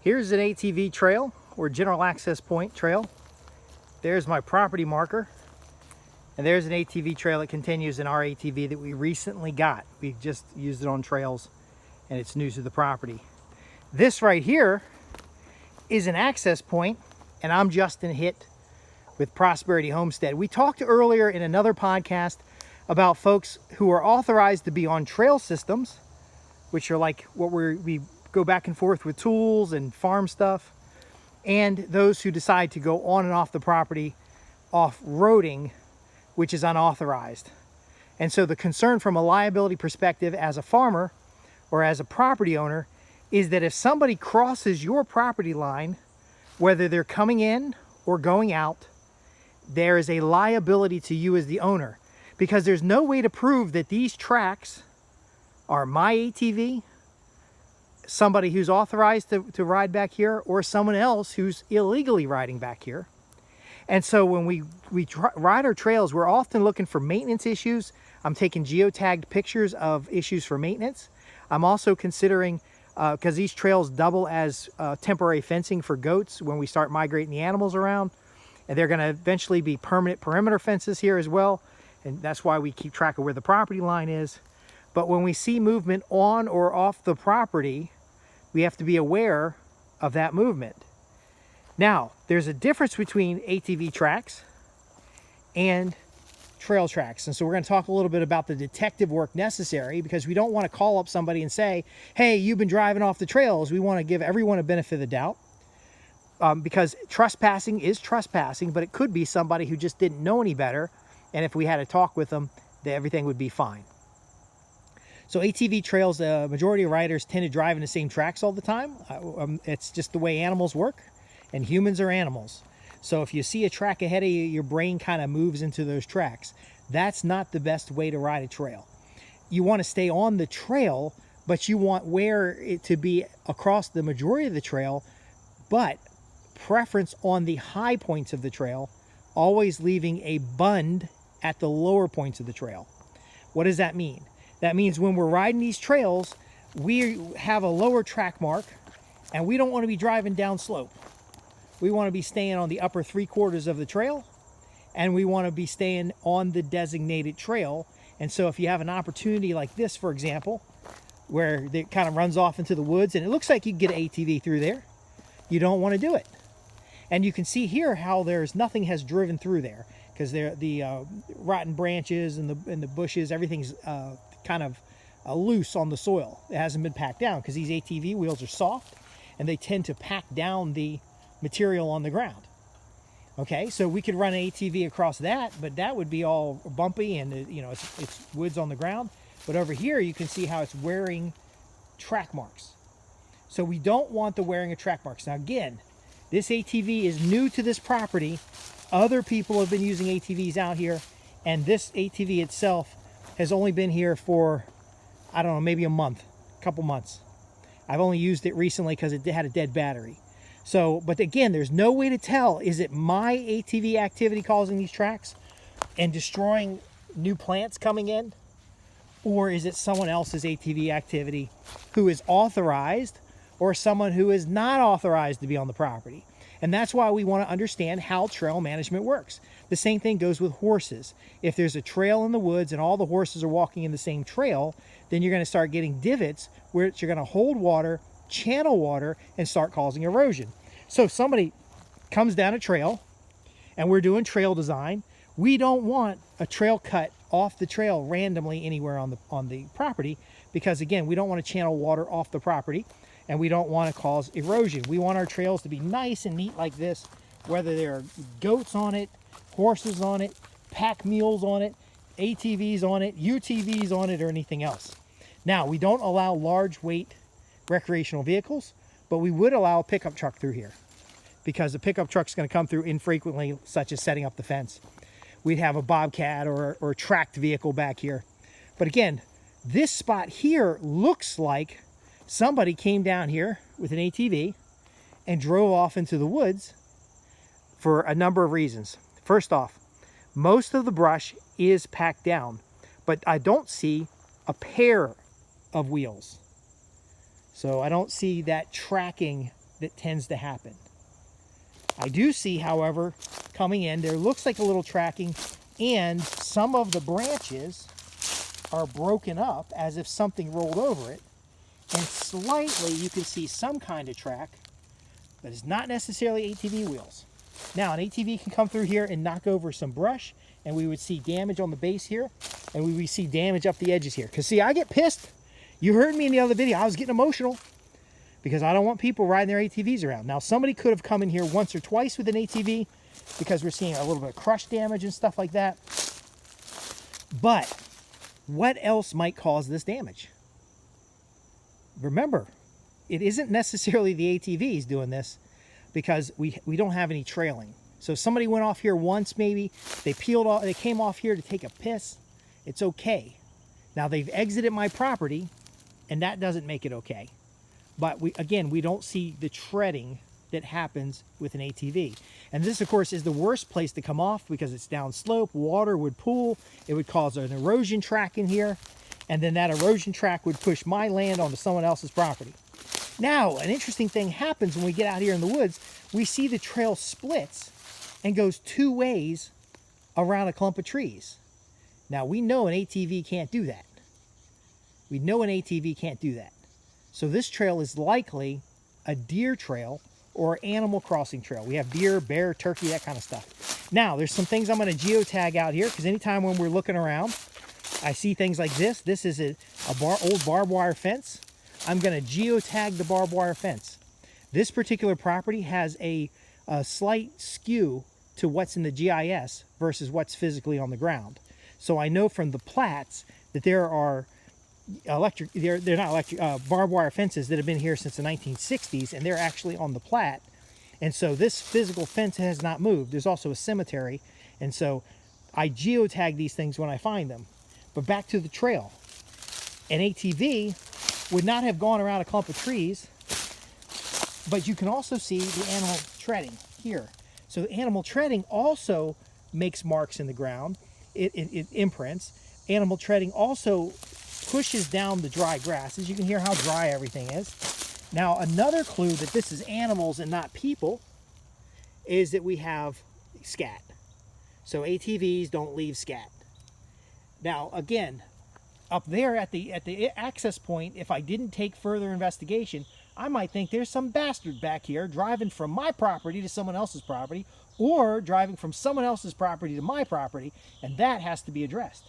Here's an ATV trail, or general access point trail. There's my property marker. And there's an ATV trail that continues in our ATV that we recently got. We just used it on trails and it's new to the property. This right here is an access point, and I'm Justin Hitt with Prosperity Homestead. We talked earlier in another podcast about folks who are authorized to be on trail systems, which are like what we go back and forth with tools and farm stuff, and those who decide to go on and off the property off-roading, which is unauthorized. And so the concern from a liability perspective as a farmer or as a property owner is that if somebody crosses your property line, whether they're coming in or going out, there is a liability to you as the owner, because there's no way to prove that these tracks are my ATV, somebody who's authorized to ride back here, or someone else who's illegally riding back here. And so when we ride our trails, we're often looking for maintenance issues. I'm taking geotagged pictures of issues for maintenance. I'm also considering, because these trails double as temporary fencing for goats when we start migrating the animals around, and they're going to eventually be permanent perimeter fences here as well, and that's why we keep track of where the property line is. But when we see movement on or off the property, we have to be aware of that movement. Now, there's a difference between ATV tracks and trail tracks. And so we're going to talk a little bit about the detective work necessary, because we don't want to call up somebody and say, hey, you've been driving off the trails. We want to give everyone a benefit of the doubt, because trespassing is trespassing, but it could be somebody who just didn't know any better. And if we had a talk with them, everything would be fine. So ATV trails, the majority of riders tend to drive in the same tracks all the time. It's just the way animals work, and humans are animals. So if you see a track ahead of you, your brain kind of moves into those tracks. That's not the best way to ride a trail. You want to stay on the trail, but you want where it to be across the majority of the trail, but preference on the high points of the trail, always leaving a bund at the lower points of the trail. What does that mean? That means when we're riding these trails, we have a lower track mark, and we don't want to be driving down slope. We want to be staying on the upper 3/4 of the trail, and we want to be staying on the designated trail. And so if you have an opportunity like this, for example, where it kind of runs off into the woods, and it looks like you can get an ATV through there, you don't want to do it. And you can see here how nothing has driven through there, because the rotten branches and the bushes, everything's kind of loose on the soil. It hasn't been packed down, because these ATV wheels are soft and they tend to pack down the material on the ground. Okay, so we could run an ATV across that, but that would be all bumpy, and it's woods on the ground. But over here you can see how it's wearing track marks. So we don't want the wearing of track marks. Now again, this ATV is new to this property. Other people have been using ATVs out here, and this ATV itself has only been here for, I don't know, maybe a couple months. I've only used it recently because it had a dead battery. So, but again, there's no way to tell, is it my ATV activity causing these tracks and destroying new plants coming in? Or is it someone else's ATV activity who is authorized, or someone who is not authorized to be on the property? And that's why we want to understand how trail management works. The same thing goes with horses. If there's a trail in the woods and all the horses are walking in the same trail, then you're going to start getting divots where you're going to hold water, channel water, and start causing erosion. So if somebody comes down a trail and we're doing trail design, we don't want a trail cut off the trail randomly anywhere on the property, because again, we don't want to channel water off the property, and we don't want to cause erosion. We want our trails to be nice and neat like this, whether there are goats on it, horses on it, pack mules on it, ATVs on it, UTVs on it, or anything else. Now, we don't allow large weight recreational vehicles, but we would allow a pickup truck through here, because the pickup truck's going to come through infrequently, such as setting up the fence. We'd have a bobcat or a tracked vehicle back here. But again, this spot here looks like somebody came down here with an ATV and drove off into the woods for a number of reasons. First off, most of the brush is packed down, but I don't see a pair of wheels. So I don't see that tracking that tends to happen. I do see, however, coming in, there looks like a little tracking, and some of the branches are broken up as if something rolled over it, and slightly you can see some kind of track, but it's not necessarily ATV wheels. Now, an ATV can come through here and knock over some brush, and we would see damage on the base here, and we would see damage up the edges here. Because see, I get pissed. You heard me in the other video, I was getting emotional because I don't want people riding their ATVs around. Now, somebody could have come in here once or twice with an ATV because we're seeing a little bit of crush damage and stuff like that. But what else might cause this damage? Remember, it isn't necessarily the ATVs doing this because we don't have any trailing. So somebody went off here once, maybe they peeled off, they came off here to take a piss. It's okay. Now they've exited my property, and that doesn't make it okay. But we don't see the treading that happens with an ATV. And this, of course, is the worst place to come off because it's downslope. Water would pool. It would cause an erosion track in here. And then that erosion track would push my land onto someone else's property. Now, an interesting thing happens when we get out here in the woods. We see the trail splits and goes two ways around a clump of trees. Now, we know an ATV can't do that. We know an ATV can't do that. So this trail is likely a deer trail or animal crossing trail. We have deer, bear, turkey, that kind of stuff. Now, there's some things I'm going to geotag out here because anytime when we're looking around, I see things like this. This is old barbed wire fence. I'm going to geotag the barbed wire fence. This particular property has a slight skew to what's in the GIS versus what's physically on the ground. So I know from the plats that there are barbed wire fences that have been here since the 1960s, and they're actually on the plat. And so this physical fence has not moved. There's also a cemetery, and so I geotag these things when I find them. But back to the trail. An ATV would not have gone around a clump of trees, but you can also see the animal treading here. So the animal treading also makes marks in the ground. It imprints. Animal treading also pushes down the dry grass. As you can hear how dry everything is. Now, another clue that this is animals and not people is that we have scat. So ATVs don't leave scat. Now, again, up there at the access point, if I didn't take further investigation, I might think there's some bastard back here driving from my property to someone else's property, or driving from someone else's property to my property, and that has to be addressed.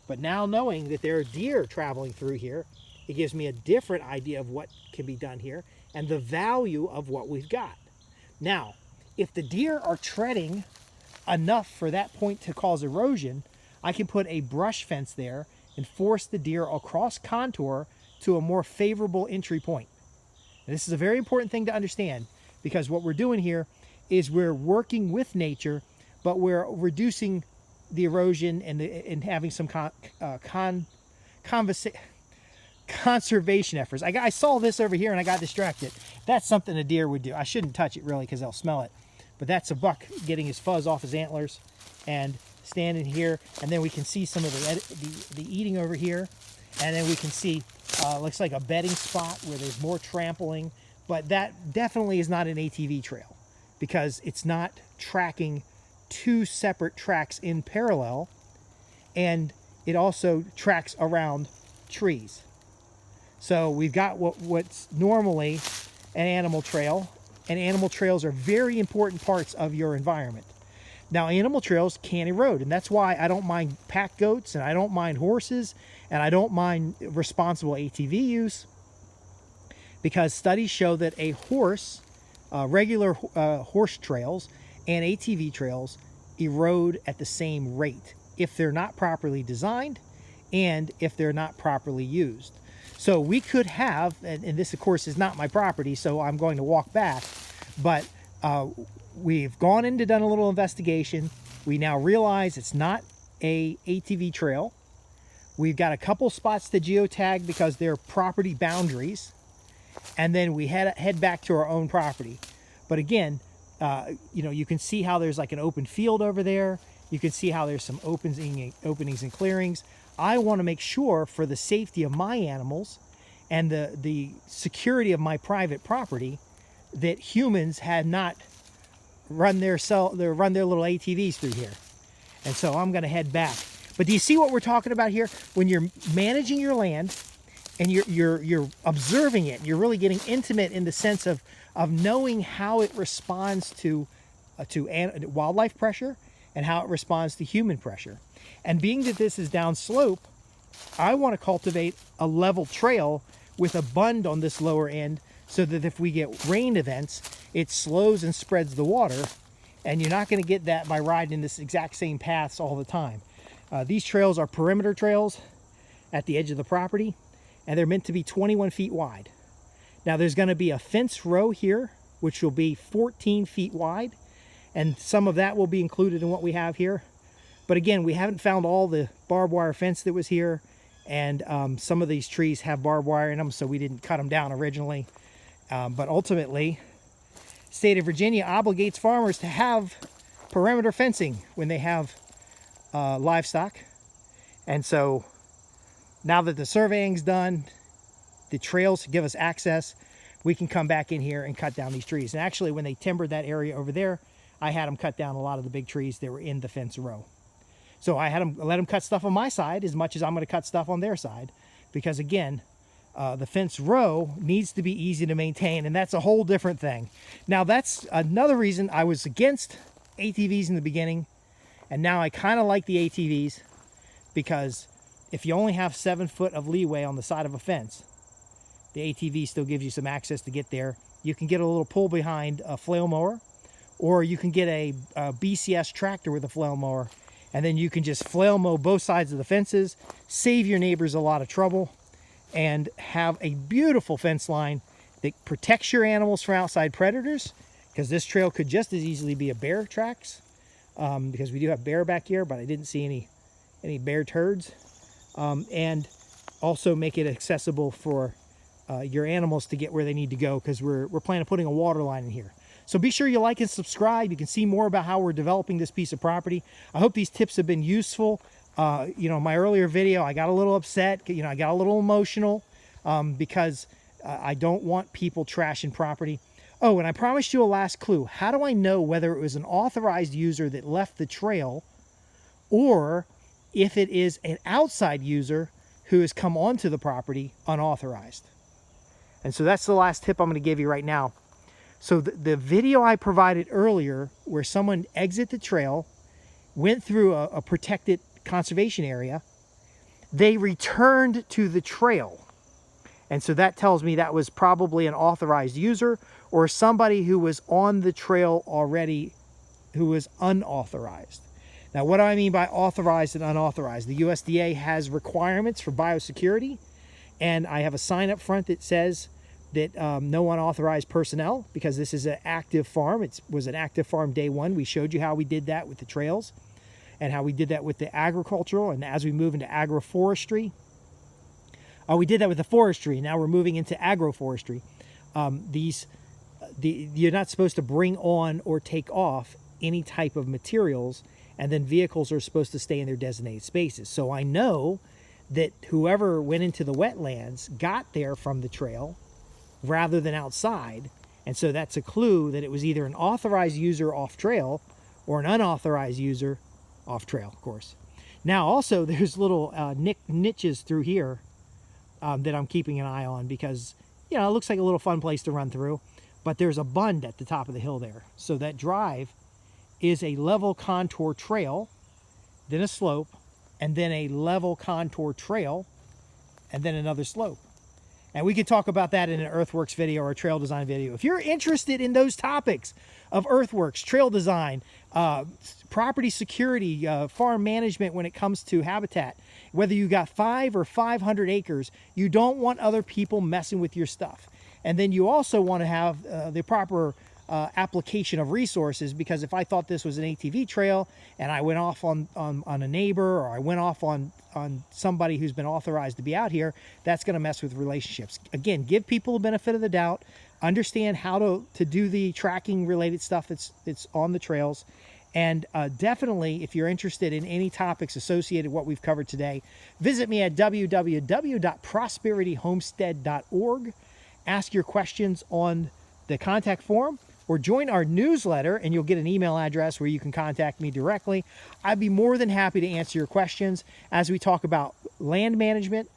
But now knowing that there are deer traveling through here, it gives me a different idea of what can be done here and the value of what we've got. Now, if the deer are treading enough for that point to cause erosion, I can put a brush fence there and force the deer across contour to a more favorable entry point. And this is a very important thing to understand, because what we're doing here is we're working with nature, but we're reducing the erosion and having some conservation efforts. I saw this over here and I got distracted. That's something a deer would do. I shouldn't touch it really because they'll smell it. But that's a buck getting his fuzz off his antlers and standing here. And then we can see some of the eating over here. And then we can see, looks like a bedding spot where there's more trampling. But that definitely is not an ATV trail because it's not tracking two separate tracks in parallel, and it also tracks around trees. So we've got what's normally an animal trail, and animal trails are very important parts of your environment. Now, animal trails can erode, and that's why I don't mind pack goats, and I don't mind horses, and I don't mind responsible ATV use, because studies show that a horse, regular horse trails and ATV trails erode at the same rate if they're not properly designed and if they're not properly used. So we could have, and this of course is not my property, so I'm going to walk back, but we've gone in to done a little investigation. We now realize it's not a ATV trail. We've got a couple spots to geotag because they're property boundaries, and then we head back to our own property. But again, you can see how there's like an open field over there. You can see how there's some openings and clearings. I want to make sure for the safety of my animals and the security of my private property that humans had not run their little ATVs through here. And so I'm going to head back. But do you see what we're talking about here? When you're managing your land and you're observing it, you're really getting intimate in the sense of knowing how it responds to wildlife pressure and how it responds to human pressure. And being that this is downslope, I want to cultivate a level trail with a bund on this lower end so that if we get rain events, it slows and spreads the water, and you're not going to get that by riding this exact same paths all the time. These trails are perimeter trails at the edge of the property, and they're meant to be 21 feet wide. Now there's going to be a fence row here, which will be 14 feet wide, and some of that will be included in what we have here. But again, we haven't found all the barbed wire fence that was here, and some of these trees have barbed wire in them, so we didn't cut them down originally. But ultimately, state of Virginia obligates farmers to have perimeter fencing when they have livestock. And so now that the surveying's done, the trails give us access, we can come back in here and cut down these trees. And actually, when they timbered that area over there, I had them cut down a lot of the big trees that were in the fence row. So I let them cut stuff on my side as much as I'm going to cut stuff on their side, because again, the fence row needs to be easy to maintain, and that's a whole different thing. Now that's another reason I was against ATVs in the beginning, and now I kind of like the ATVs, because if you only have 7 foot of leeway on the side of a fence, the ATV still gives you some access to get there. You can get a little pull behind a flail mower, or you can get a BCS tractor with a flail mower, and then you can just flail mow both sides of the fences, save your neighbors a lot of trouble, and have a beautiful fence line that protects your animals from outside predators, because this trail could just as easily be a bear tracks, because we do have bear back here, but I didn't see any bear turds, and also make it accessible for your animals to get where they need to go, because we're planning on putting a water line in here. So be sure you like and subscribe. You can see more about how we're developing this piece of property. I hope these tips have been useful. My earlier video, I got a little upset. I got a little emotional because I don't want people trashing property. Oh, and I promised you a last clue. How do I know whether it was an authorized user that left the trail, or if it is an outside user who has come onto the property unauthorized? And so that's the last tip I'm going to give you right now. So the video I provided earlier, where someone exited the trail, went through a protected conservation area, they returned to the trail. And so that tells me that was probably an authorized user, or somebody who was on the trail already who was unauthorized. Now, what do I mean by authorized and unauthorized? The USDA has requirements for biosecurity, and I have a sign up front that says that no unauthorized personnel, because this is an active farm. It was an active farm day one. We showed you how we did that with the trails and how we did that with the agricultural, and as we move into agroforestry, we did that with the forestry. Now we're moving into agroforestry. You're not supposed to bring on or take off any type of materials, and then vehicles are supposed to stay in their designated spaces. So I know that whoever went into the wetlands got there from the trail rather than outside, and so that's a clue that it was either an authorized user off trail or an unauthorized user off trail, of course. Now also there's little niches through here that I'm keeping an eye on, because it looks like a little fun place to run through, but there's a bund at the top of the hill there. So that drive is a level contour trail, then a slope, and then a level contour trail, and then another slope. And we could talk about that in an earthworks video or a trail design video. If you're interested in those topics of earthworks, trail design, property security, farm management when it comes to habitat, whether you got 5 or 500 acres, you don't want other people messing with your stuff. And then you also want to have the proper application of resources, because if I thought this was an ATV trail and I went off on a neighbor, or I went off on somebody who's been authorized to be out here, that's going to mess with relationships. Again, give people the benefit of the doubt, understand how to do the tracking related stuff that's on the trails, and definitely, if you're interested in any topics associated with what we've covered today, visit me at www.prosperityhomestead.org. Ask your questions on the contact form or join our newsletter, and you'll get an email address where you can contact me directly. I'd be more than happy to answer your questions as we talk about land management,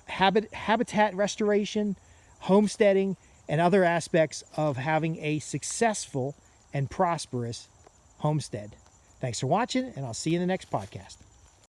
habitat restoration, homesteading, and other aspects of having a successful and prosperous homestead. Thanks for watching, and I'll see you in the next podcast.